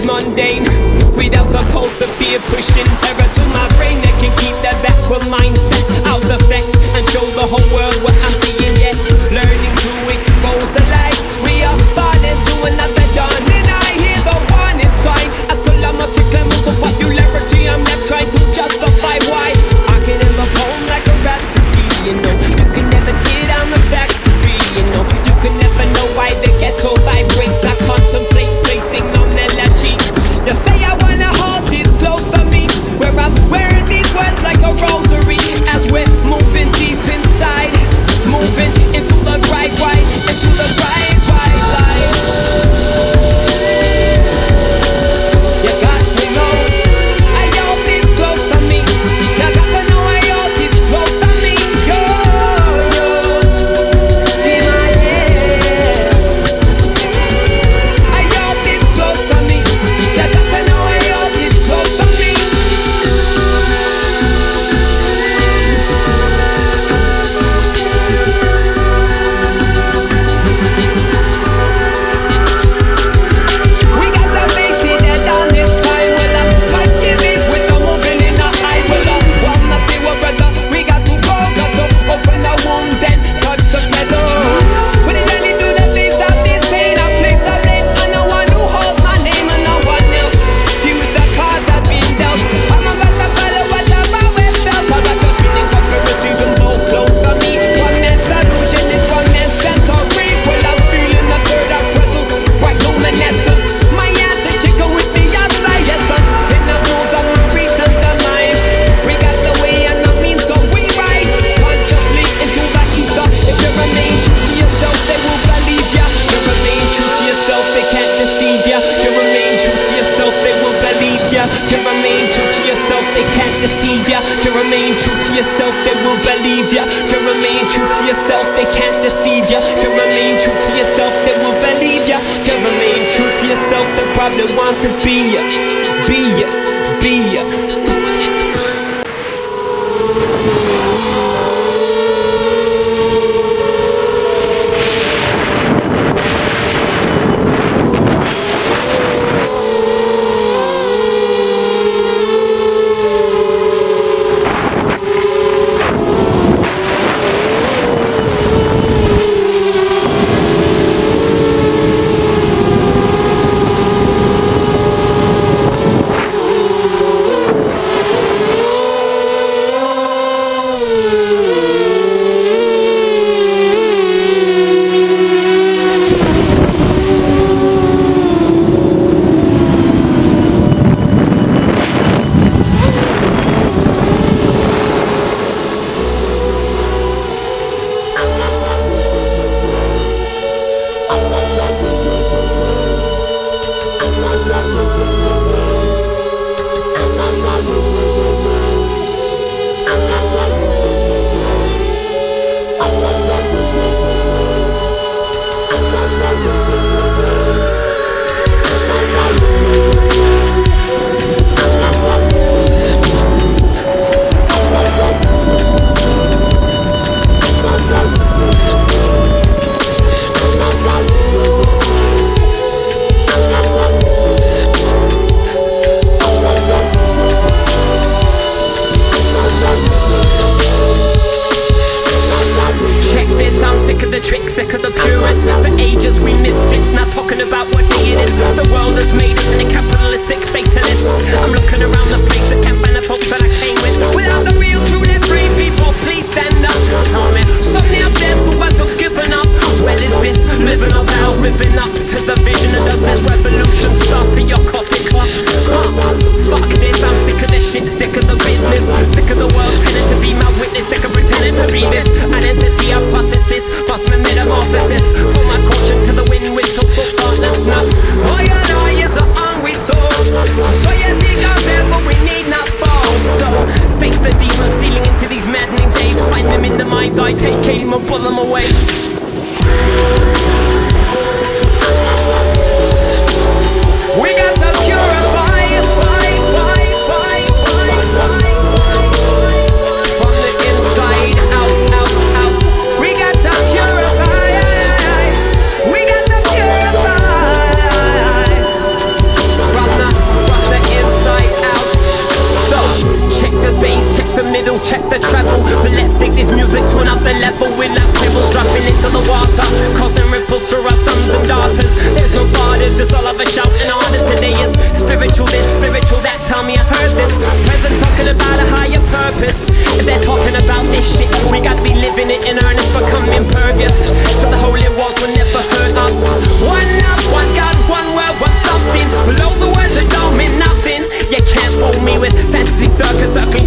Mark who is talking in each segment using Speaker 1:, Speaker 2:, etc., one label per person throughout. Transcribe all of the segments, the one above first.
Speaker 1: it's mundane. Without the pulse of fear pushing terror to my brain that can keep that backward mindset out of effect and show the whole world what I'm seeing yet. Learning to expose the light. We are falling to another dawn, and I hear the warning sign. As calamity clamors of popularity, I'm left trying to justify why I can never poem like a rhapsody. You know, you can never tear down the factory. You know, you can never know why the ghetto vibrates. I contemplate placing no melody. You say I wanna hold this close to me, where I'm wearing these words like a rosary. As we're moving deep inside, moving into the bright white, into the bright white light. You got to know I hold this close to me. You got to know I hold this close to me. Yo, see my head. I hold this close to me. You got to know I hold this close to me. We got the bass in it on this time. Well, I'm touching this with the moving in the eye. Well, one nothing, well, brother, we got to go, got to open the wounds and touch the pedal. When it only do the things of this pain, I place the blame on the one who holds my name and no one else. Deal with the cards I've been dealt. I'm about to follow what the power sells. I got the spinning conspiracies and so close to me. One man's illusion is one man's century. Well, I'm feeling the third of presence, quite luminescence. My hands are chicken with the outside essence. In the moves of my recent demise, we got the way and the means, so we rise consciously into the ether. If you remain true to yourself, they will believe ya. You remain true to yourself, they can't deceive ya. You remain true to yourself, they will believe ya. You remain true to yourself, they can't deceive ya. You remain true to yourself, they will believe ya. You remain true to yourself, they can't deceive ya. You remain true to yourself, they will believe ya. You remain true to yourself, they probably want to be ya, be ya, be ya.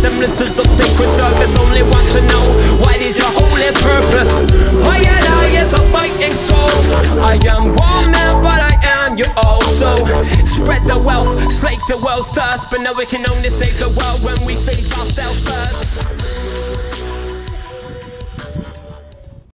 Speaker 1: semblances of sacred service. Only want to know, what is your holy purpose? I and I is a fighting soul. I am one man, but I am you also. Spread the wealth, slake the world's thirst, but now we can only save the world when we save ourselves first.